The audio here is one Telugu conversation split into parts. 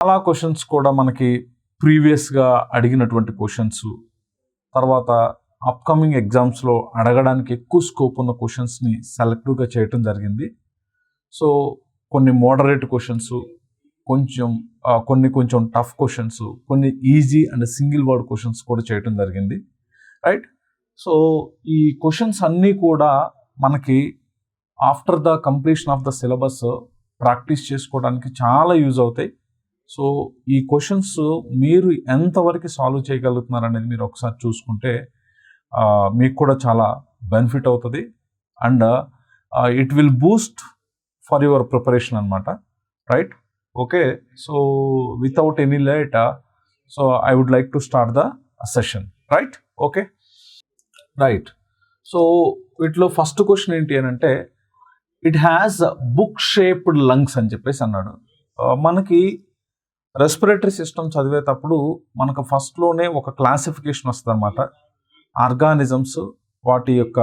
చాలా క్వశ్చన్స్ కూడా మనకి ప్రీవియస్గా అడిగినటువంటి క్వశ్చన్స్, తర్వాత అప్కమింగ్ ఎగ్జామ్స్లో అడగడానికి ఎక్కువ స్కోప్ ఉన్న క్వశ్చన్స్ని సెలెక్టివ్గా చేయటం జరిగింది. సో కొన్ని మోడరేట్ క్వశ్చన్స్, కొంచెం టఫ్ క్వశ్చన్స్, కొన్ని easy and single word questions కూడా చేయటం జరిగింది, రైట్. సో ఈ క్వశ్చన్స్ అన్నీ కూడా మనకి after the completion of the syllabus practice చేసుకోవడానికి చాలా యూజ్ అవుతాయి. సో ఈ క్వశ్చన్స్ మీరు ఎంతవరకు సాల్వ్ చేయగలుగుతున్నారు అనేది మీరు ఒకసారి చూసుకుంటే మీకు కూడా చాలా బెనిఫిట్ అవుతుంది and it will boost for your preparation అనమాట, right. Okay, so without any late so I would like to start the session, right. Okay, right. So వీటిలో ఫస్ట్ క్వశ్చన్ ఏంటి అని అంటే, it has book shaped lungs అని చెప్పేసి అన్నాడు. మనకి రెస్పిరేటరీ సిస్టమ్ చదివేటప్పుడు మనకు ఫస్ట్లోనే ఒక క్లాసిఫికేషన్ వస్తుంది అనమాట. ఆర్గానిజమ్స్, వాటి యొక్క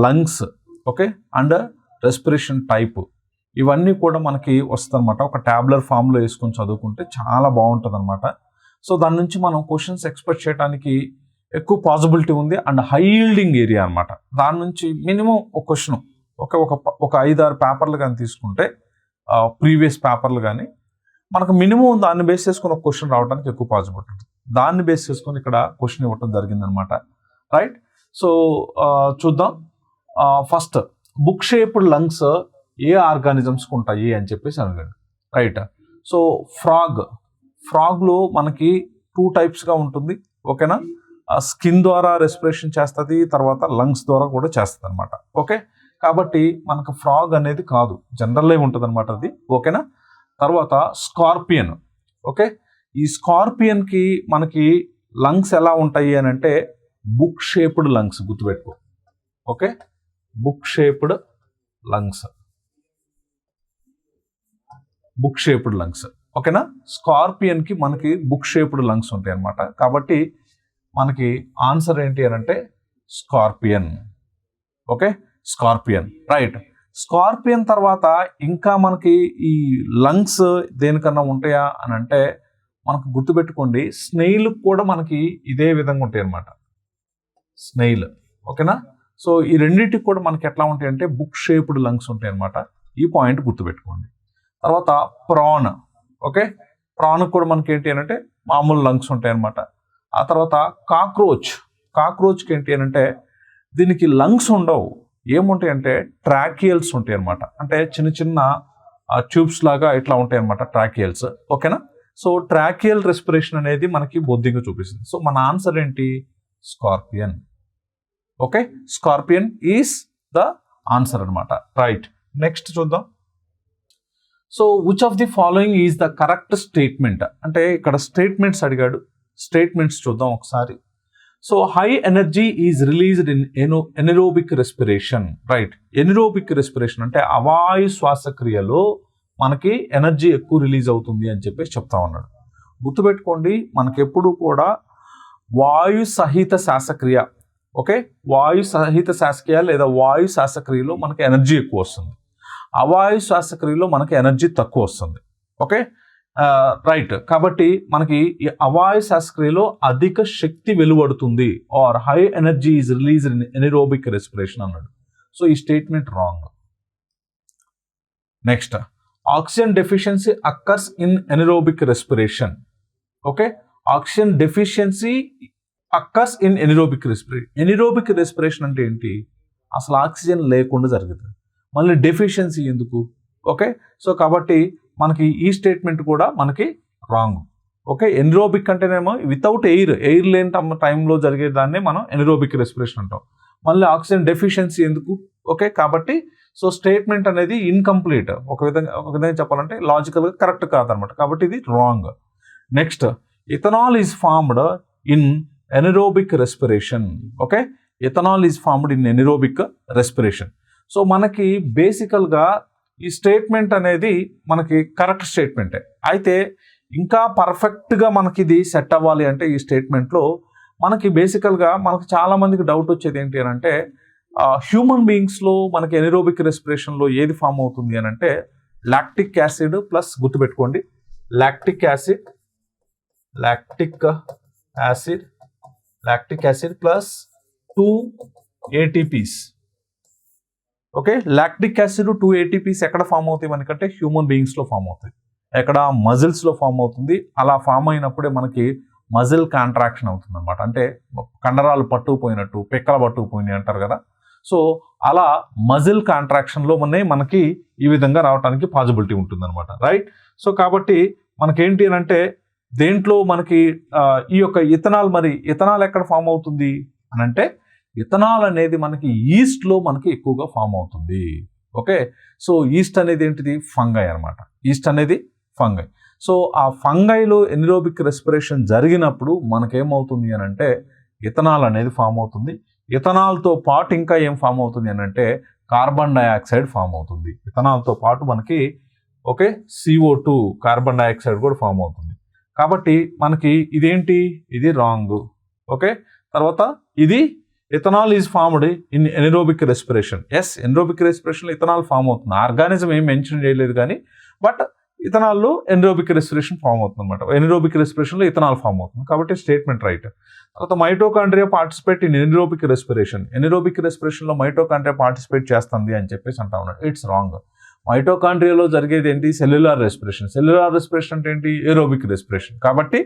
lungs, okay, and respiration type, ఇవన్నీ కూడా మనకి వస్తుంది అనమాట. ఒక ట్యాబ్లర్ ఫామ్లో వేసుకొని చదువుకుంటే చాలా బాగుంటుంది అనమాట. సో దాని నుంచి మనం క్వశ్చన్స్ ఎక్స్పెక్ట్ చేయడానికి ఎక్కువ పాసిబిలిటీ ఉంది అండ్ హై ఈల్డింగ్ ఏరియా అనమాట. దాని నుంచి మినిమం ఒక క్వశ్చన్ ఒక 5-6 పేపర్లు కానీ తీసుకుంటే, ప్రీవియస్ పేపర్లు కానీ, మనకు మినిమం దాన్ని బేస్ చేసుకుని ఒక క్వశ్చన్ రావడానికి ఎక్కువ పాసిబిలిటీ ఉంటుంది. దాన్ని బేస్ చేసుకొని ఇక్కడ క్వశ్చన్ ఇవ్వటం జరిగిందనమాట, రైట్. సో చూద్దాం. ఫస్ట్, బుక్ షేప్డ్ లంగ్స్ ఏ ఆర్గానిజమ్స్కి ఉంటాయి అని చెప్పేసి అడిగాడు, రైట్. సో ఫ్రాగ్లో మనకి 2 టైప్స్గా ఉంటుంది, ఓకేనా. స్కిన్ ద్వారా రెస్పిరేషన్ చేస్తుంది, తర్వాత లంగ్స్ ద్వారా కూడా చేస్తుంది అనమాట, ఓకే. కాబట్టి మనకు ఫ్రాగ్ అనేది కాదు, జనరల్లో ఉంటుంది అనమాట అది, ఓకేనా. తర్వాత స్కార్పియన్, ఓకే. ఈ స్కార్పియన్కి మనకి లంగ్స్ ఎలా ఉంటాయి అని అంటే బుక్ షేప్డ్ లంగ్స్, గుర్తుపెట్టుకో, ఓకే. బుక్ షేప్డ్ లంగ్స్, ఓకేనా. స్కార్పియన్కి మనకి బుక్ షేప్డ్ లంగ్స్ ఉంటాయి అనమాట. కాబట్టి మనకి ఆన్సర్ ఏంటి అని అంటే scorpion, okay. Scorpion, right. Scorpion తర్వాత ఇంకా మనకి ఈ లంగ్స్ దేనికన్నా ఉంటాయా అని అంటే మనకు గుర్తుపెట్టుకోండి, స్నేయిల్ కూడా మనకి ఇదే విధంగా ఉంటాయి అనమాట, స్నేయిల్, ఓకేనా. సో ఈ రెండింటికి కూడా మనకి ఎట్లా ఉంటాయి అంటే బుక్ షేప్డ్ లంగ్స్ ఉంటాయి అనమాట. ఈ పాయింట్ గుర్తుపెట్టుకోండి. తర్వాత ప్రాన్, ఓకే. ప్రాన్ కూడా మనకి ఏంటి అని అంటే మామూలు లంగ్స్ ఉంటాయి అనమాట. ఆ తర్వాత కాక్రోచ్కి ఏంటి అని అంటే దీనికి లంగ్స్ ఉండవు, ఏముంటాయి అంటే ట్రాకియల్స్ ఉంటాయి అనమాట. అంటే చిన్న చిన్న ట్యూబ్స్ లాగా ఇట్లా ఉంటాయి అనమాట ట్రాకియల్స్, ఓకేనా. సో ట్రాకియల్ రెస్పిరేషన్ అనేది మనకి బొద్దింగా చూపిస్తుంది. సో మన ఆన్సర్ ఏంటి? Scorpion, okay. Scorpion is the answer అనమాట, రైట్. నెక్స్ట్ చూద్దాం. So which of the following is the correct statement అంటే ఇక్కడ స్టేట్మెంట్స్ అడిగాడు. స్టేట్మెంట్స్ చూద్దాం ఒకసారి. So high energy is released in anaerobic respiration, right. Anaerobic respiration అంటే అవాయు శ్వాసక్రియలో మనకి ఎనర్జీ ఎక్కువ రిలీజ్ అవుతుంది అని చెప్పేసి చెప్తా ఉన్నాడు. గుర్తుపెట్టుకోండి, మనకెప్పుడు కూడా వాయు సహిత శ్వాసక్రియ, ఓకే, వాయు సహిత శ్వాసక్రియ లేదా వాయు శ్వాసక్రియలో మనకి ఎనర్జీ ఎక్కువ వస్తుంది, అవాయు శ్వాసక్రియలో మనకి ఎనర్జీ తక్కువ వస్తుంది, ఓకే, రైట్. కాబట్టి మనకి ఈ అవాయు శ్వాసక్రియలో అధిక శక్తి వెలువడుతుంది, or high energy is released in anaerobic respiration అన్నాడు. సో ఈ statement wrong. Next, oxygen deficiency occurs in anaerobic respiration, okay. Oxygen deficiency occurs in anaerobic respiration. Anaerobic respiration అంటే ఏంటి? అసలు ఆక్సిజన్ లేకుండా జరుగుతుంది, మళ్ళీ డెఫిషియన్సీ ఎందుకు? ఓకే, సో కాబట్టి మనకి ఈ స్టేట్మెంట్ కూడా మనకి రాంగ్, ఓకే. ఎనరోబిక్ అంటేనేమో వితౌట్ ఎయిర్ లేని టైంలో జరిగేదాన్ని మనం ఎనరోబిక్ రెస్పిరేషన్ అంటాం, మళ్ళీ ఆక్సిజన్ డెఫిషియన్సీ ఎందుకు? ఓకే, కాబట్టి సో స్టేట్మెంట్ అనేది ఇన్కంప్లీట్, ఒక విధంగా చెప్పాలంటే లాజికల్గా కరెక్ట్ కాదనమాట, కాబట్టి ఇది wrong. Next, ethanol is formed in anaerobic respiration, okay. Ethanol is formed in anaerobic respiration. So మనకి బేసికల్గా ఈ స్టేట్మెంట్ అనేది మనకి కరెక్ట్ స్టేట్మెంటే. అయితే ఇంకా పర్ఫెక్ట్గా మనకి ఇది సెట్ అవ్వాలి అంటే ఈ స్టేట్మెంట్లో మనకి బేసికల్గా మనకి చాలామందికి డౌట్ వచ్చేది ఏంటి అని అంటే హ్యూమన్ బీయింగ్స్లో మనకి ఎనరోబిక్ రెస్పిరేషన్లో ఏది ఫామ్ అవుతుంది అని అంటే లాక్టిక్ యాసిడ్ ప్లస్, గుర్తుపెట్టుకోండి, lactic acid plus 2 ATPs. Okay, lactic acid 2 ATPs ఎక్కడ ఫామ్ అవుతాయి మనకంటే హ్యూమన్ బీయింగ్స్లో ఫామ్ అవుతాయి. ఎక్కడ మజిల్స్లో ఫామ్ అవుతుంది. అలా ఫామ్ అయినప్పుడే మనకి మజిల్ కాంట్రాక్షన్ అవుతుంది అనమాట. అంటే కండరాలు పట్టుకుపోయినట్టు, పిక్కలు పట్టుకుపోయినాయి అంటారు కదా. సో అలా మజిల్ కాంట్రాక్షన్లో మనకి ఈ విధంగా రావడానికి పాసిబిలిటీ ఉంటుంది అనమాట. రైట్. సో కాబట్టి మనకేంటి అని అంటే దేంట్లో మనకి ఈ యొక్క ఇథనాల్ ఎక్కడ ఫామ్ అవుతుంది అని అంటే ఇథనాల్ అనేది మనకి ఈస్ట్లో మనకి ఎక్కువగా ఫామ్ అవుతుంది. ఓకే, సో ఈస్ట్ అనేది ఏంటిది? ఫంగై అనమాట. ఈస్ట్ అనేది ఫంగై. సో ఆ ఫంగైలో ఎనిరోబిక్ రెస్పిరేషన్ జరిగినప్పుడు మనకేమవుతుంది అని అంటే ఇథనాల్ అనేది ఫామ్ అవుతుంది. ఇథనాల్తో పాటు ఇంకా ఏం ఫామ్ అవుతుంది అని అంటే కార్బన్ డైఆక్సైడ్ ఫామ్ అవుతుంది. ఇథనాల్తో పాటు మనకి ఓకే CO2 కార్బన్ డైఆక్సైడ్ కూడా ఫామ్ అవుతుంది. కాబట్టి మనకి ఇదేంటి? ఇది రాంగ్. ఓకే, తర్వాత ఇది ethanol is formed in anaerobic respiration. Yes, ఎనిరోబిక్ రెస్పిరేషన్లో ఇథనాల్ ఫామ్ అవుతుంది. ఆర్గానిజం ఏం మెన్షన్ చేయలేదు కానీ బట్ ఇథనాల్లో ఎనిరోబిక్ రెస్పిరేషన్ ఫామ్ అవుతుంది అనమాట. ఎనిరోబిక్ రెస్పిరేషన్లో ఇథనాల్ ఫామ్ అవుతుంది కాబట్టి స్టేట్మెంట్ రైట్. తర్వాత mitochondria participate in anaerobic respiration. ఎనిరోబిక్ రెస్పిరేషన్లో మైటోకాండ్రియా పార్టిసిపేట్ చేస్తుంది అని చెప్పేసి అంటా ఉన్నాడు. It's wrong. మైటోకాండ్రియాలో జరిగేది ఏంటి? Cellular respiration. సెల్యులార్ రెస్పిరేషన్ అంటే ఏంటి? Aerobic respiration. కాబట్టి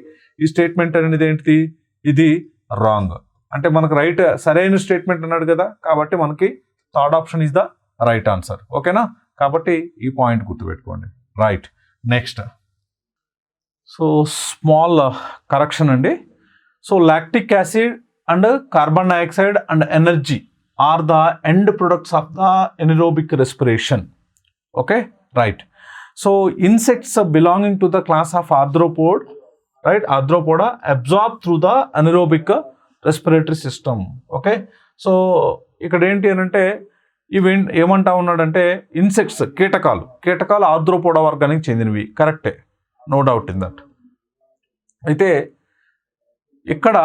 ఈ స్టేట్మెంట్ అనేది ఏంటిది? ఇది రాంగ్. అంటే మనకు రైట్ సరైన స్టేట్మెంట్ అన్నాడు కదా, కాబట్టి మనకి third option is the right answer. ఓకేనా? కాబట్టి ఈ పాయింట్ గుర్తుపెట్టుకోండి. Right. Next, so small correction అండి. So lactic acid and carbon dioxide and energy are the end products of the anaerobic respiration. Okay, right. So insects belonging to the class of arthropod, right, arthropoda absorb through the anaerobic respiratory system. Okay, so ఇక్కడ ఏంటి అని అంటే ఇవి ఏమంటా ఉన్నాడంటే ఇన్సెక్ట్స్, కీటకాలు ఆర్థ్రోపోడా వర్గానికి చెందినవి. కరెక్టే, నో డౌట్ ఇన్ దట్. అయితే ఇక్కడ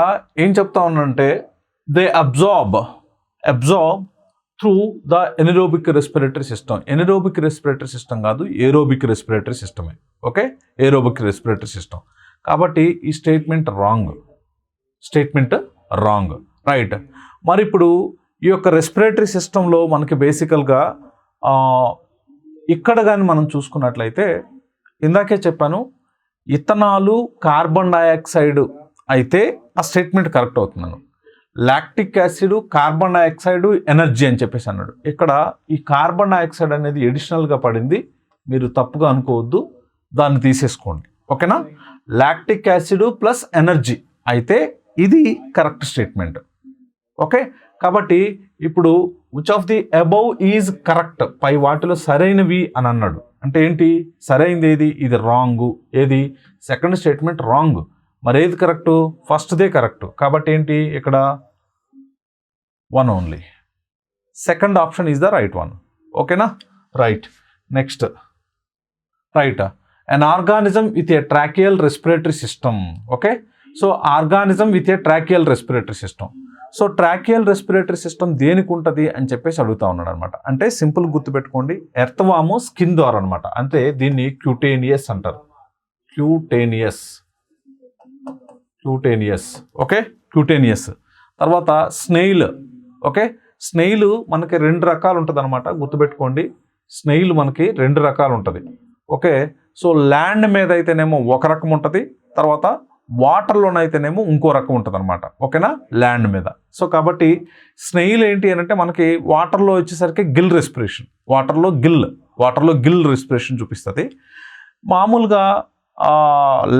ఏం చెప్తా ఉన్నాడంటే they absorb through the anaerobic respiratory system. Anaerobic respiratory system కాదు, ఏరోబిక్ రెస్పిరేటరీ సిస్టమే. Okay, aerobic respiratory system. కాబట్టి ఈ స్టేట్మెంట్ రాంగ్. రైట్. మరి ఇప్పుడు ఈ యొక్క రెస్పిరేటరీ సిస్టంలో మనకి బేసికల్గా ఇక్కడ కానీ మనం చూసుకున్నట్లయితే ఇందాకే చెప్పాను ఇథనాలు కార్బన్ డైఆక్సైడ్ అయితే ఆ స్టేట్మెంట్ కరెక్ట్ అవుతున్నాను. Lactic acid carbon dioxide energy అని చెప్పేసి అన్నాడు. ఇక్కడ ఈ కార్బన్ డైఆక్సైడ్ అనేది ఎడిషనల్గా పడింది, మీరు తప్పుగా అనుకోవద్దు, దాన్ని తీసేసుకోండి. ఓకేనా? లాక్టిక్ యాసిడ్ ప్లస్ ఎనర్జీ అయితే ఇది కరెక్ట్ స్టేట్మెంట్. ఓకే, కాబట్టి ఇప్పుడు which of the above is correct, పై వాటిలో సరైనవి అని అన్నాడు. అంటే ఏంటి? సరైనది ఏది? ఇది రాంగ్. ఏది? Second statement wrong. మరి ఏది కరెక్టు? ఫస్ట్దే కరెక్ట్. కాబట్టి ఏంటి ఇక్కడ? 1 only. Second option is the right one. ఓకేనా? Right. Next, right, an organism with a tracheal respiratory system. Okay, so organism with a tracheal respiratory system. So tracheal respiratory system దేనికి ఉంటుంది అని చెప్పేసి అడుగుతా ఉన్నాడు అనమాట. అంటే సింపుల్ గుర్తుపెట్టుకోండి, ఎర్త్వాము స్కిన్ ద్వారా అనమాట. అంటే దీన్ని క్యూటేనియస్ అంటారు. క్యూటేనియస్. Okay, cutaneous. తర్వాత స్నేయిల్. ఓకే, స్నేయిల్ మనకి 2 రకాలు ఉంటుంది అనమాట, గుర్తుపెట్టుకోండి. స్నేయిల్ మనకి 2 రకాలు ఉంటుంది. ఓకే, సో ల్యాండ్ మీద అయితేనేమో ఒక రకం ఉంటుంది, తర్వాత వాటర్లోనైతేనేమో ఇంకో రకం ఉంటుంది అనమాట. ఓకేనా? ల్యాండ్ మీద. సో కాబట్టి స్నేయిల్ ఏంటి అని అంటే మనకి వాటర్లో వచ్చేసరికి గిల్ రెస్పిరేషన్, వాటర్లో గిల్ రెస్పిరేషన్ చూపిస్తుంది. మామూలుగా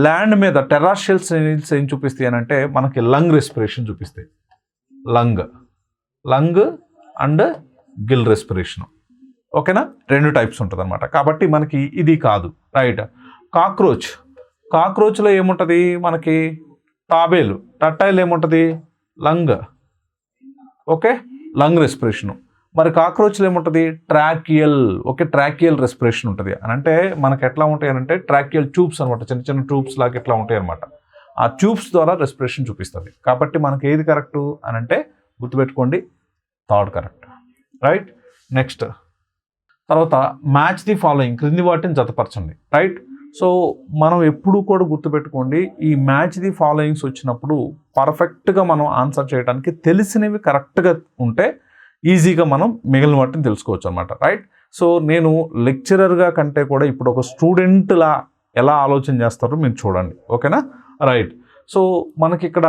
ల్యాండ్ మీద టెరాషియల్ స్నేయిల్స్ ఏం చూపిస్తాయి అని అంటే మనకి లంగ్ రెస్పిరేషన్ చూపిస్తాయి. Lung and Gill respiration. ఓకేనా? 2 టైప్స్ ఉంటుంది అనమాట. కాబట్టి మనకి ఇది కాదు. రైట్. కాక్రోచ్లో ఏముంటుంది మనకి? తాబేలు. టట్టైల్ ఏముంటుంది? లంగ్. Okay, lung respiration. మరి కాక్రోచ్లో ఏముంటుంది? ట్రాకియల్. ఓకే, ట్రాకియల్ రెస్పిరేషన్ ఉంటుంది. అని అంటే మనకి ఎట్లా ఉంటాయి అంటే ట్రాకియల్ ట్యూబ్స్ అనమాట, చిన్న చిన్న ట్యూబ్స్ లాగా ఎట్లా ఉంటాయి అనమాట. ఆ ట్యూబ్స్ ద్వారా రెస్పిరేషన్ చూపిస్తుంది. కాబట్టి మనకి ఏది కరెక్టు అని అంటే గుర్తుపెట్టుకోండి, థర్డ్ కరెక్ట్. రైట్. నెక్స్ట్, తర్వాత మ్యాచ్ ది ఫాలోయింగ్, క్రింది వాటిని జతపరచండి. రైట్. సో మనం ఎప్పుడు కూడా గుర్తుపెట్టుకోండి, ఈ మ్యాచ్ ది ఫాలోయింగ్స్ వచ్చినప్పుడు పర్ఫెక్ట్గా మనం ఆన్సర్ చేయడానికి తెలిసినవి కరెక్ట్గా ఉంటే ఈజీగా మనం మిగిలిన వాటిని తెలుసుకోవచ్చు అనమాట, రైట్. సో నేను లెక్చరర్గా కంటే కూడా ఇప్పుడు ఒక స్టూడెంట్లా ఎలా ఆలోచన చేస్తారో మీరు చూడండి, ఓకేనా, రైట్. సో మనకి ఇక్కడ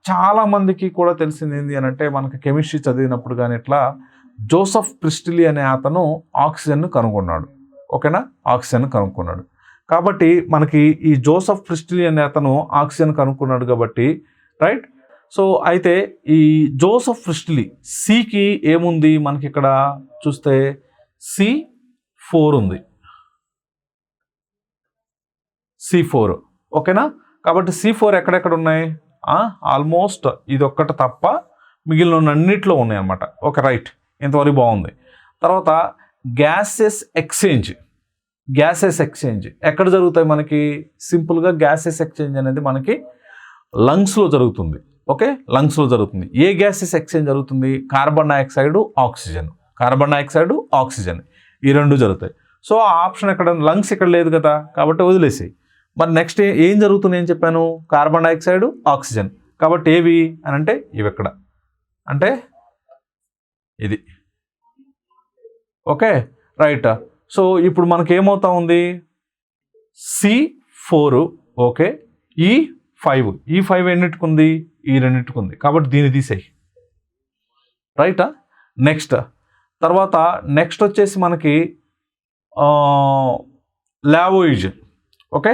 చాలామందికి కూడా తెలిసింది ఏంటి అని అంటే, మనకి కెమిస్ట్రీ చదివినప్పుడు కానీ ఇట్లా జోసెఫ్ ప్రిస్టిలీ అనే అతను ఆక్సిజన్ను కనుగొన్నాడు, ఓకేనా, ఆక్సిజన్ కనుక్కున్నాడు. కాబట్టి మనకి ఈ జోసెఫ్ ప్రిస్టిలీ అనే అతను ఆక్సిజన్ కనుక్కున్నాడు కాబట్టి, రైట్. సో అయితే ఈ జోసెఫ్ ప్రిస్టిలీ సికి ఏముంది మనకి ఇక్కడ చూస్తే C4 ఉంది, C4, ఓకేనా. కాబట్టి C4 ఎక్కడెక్కడ ఉన్నాయి, ఆల్మోస్ట్ ఇది ఒక్కటి తప్ప మిగిలిన అన్నిట్లో ఉన్నాయి అన్నమాట, ఓకే, రైట్. ఇంతవరకు బాగుంది. తర్వాత గ్యాసెస్ ఎక్స్చేంజ్ ఎక్కడ జరుగుతాయి మనకి, సింపుల్గా గ్యాసెస్ ఎక్స్చేంజ్ అనేది మనకి లంగ్స్లో జరుగుతుంది, ఓకే, లంగ్స్లో జరుగుతుంది. ఏ గ్యాసెస్ ఎక్స్చేంజ్ జరుగుతుంది, కార్బన్ డైఆక్సైడ్ ఆక్సిజన్ ఈ రెండు జరుగుతాయి. సో ఆ ఆప్షన్ ఎక్కడ, లంగ్స్ ఇక్కడ లేదు కదా, కాబట్టి వదిలేసి. మరి నెక్స్ట్ ఏం జరుగుతుంది అని చెప్పాను, కార్బన్ డైఆక్సైడ్ ఆక్సిజన్, కాబట్టి ఏవి అని అంటే ఇవి ఎక్కడ అంటే ఇది, ఓకే, రైట్. సో ఇప్పుడు మనకి ఏమవుతా ఉంది, C4, ఓకే, E5 ఎన్నిటికుంది, ఈ రెండింటికి ఉంది, కాబట్టి దీన్ని తీసేయి, రైటా. నెక్స్ట్ వచ్చేసి మనకి Lavoisier, okay,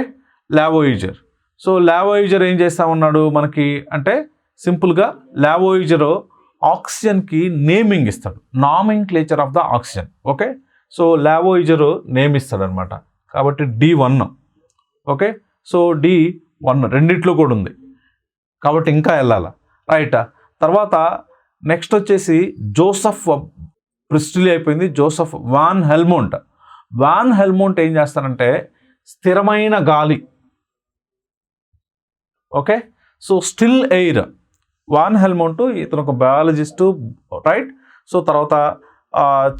Lavoisier. So Lavoisier ఏం చేస్తా ఉన్నాడు మనకి అంటే, సింపుల్గా లావోయిజర్ ఆక్సిజన్కి నేమింగ్ ఇస్తాడు, nomenclature of the oxygen, okay. So Lavoisier name ఇస్తాడు అనమాట, కాబట్టి D1, ఓకే. సో D1 రెండిట్లో కూడా ఉంది, కాబట్టి ఇంకా వెళ్ళాలా, రైట్. తర్వాత నెక్స్ట్ వచ్చేసి జోసెఫ్ ప్రిస్టిలీ అయిపోయింది, జోసెఫ్ వాన్ హెల్మోంట్ ఏం చేస్తారంటే స్థిరమైన గాలి, okay. So still air, von Helmont ఇతను ఒక బయాలజిస్టు, రైట్. సో తర్వాత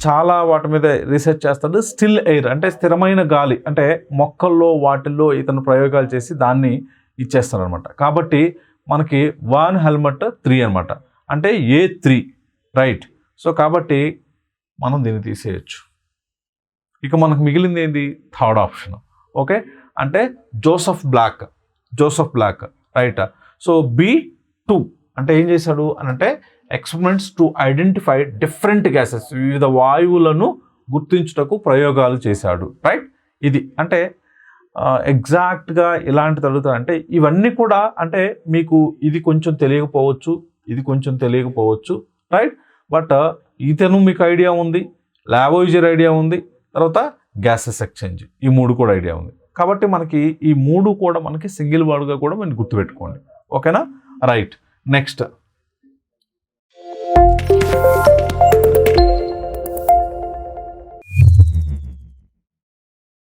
చాలా వాటి మీద రీసెర్చ్ చేస్తాడు. స్టిల్ ఎయిర్ అంటే స్థిరమైన గాలి, అంటే మొక్కల్లో వాటిల్లో ఇతను ప్రయోగాలు చేసి దాన్ని ఇచ్చేస్తాడు అనమాట. కాబట్టి మనకి వాన్ హెల్మట్ 3 అనమాట, అంటే A3, రైట్. సో కాబట్టి మనం దీన్ని తీసేయచ్చు. ఇక మనకు మిగిలింది ఏంది, థర్డ్ ఆప్షన్, ఓకే, అంటే Joseph Black, right. So B2 అంటే ఏం చేశాడు అని అంటే experiments to identify different gases, వివిధ వాయువులను గుర్తించుటకు ప్రయోగాలు చేశాడు, రైట్. ఇది అంటే ఎగ్జాక్ట్గా ఇలాంటి జరుగుతాయంటే ఇవన్నీ కూడా అంటే మీకు ఇది కొంచెం తెలియకపోవచ్చు, రైట్. బట్ ఇతను మీకు ఐడియా ఉంది, లావోయిజర్ ఐడియా ఉంది, తర్వాత గ్యాసెస్ ఎక్స్చేంజ్ ఈ 3 కూడా ఐడియా ఉంది. కాబట్టి మనకి ఈ 3 కూడా మనకి సింగిల్ వర్డ్గా కూడా మనం గుర్తుపెట్టుకోండి, ఓకేనా, రైట్. నెక్స్ట్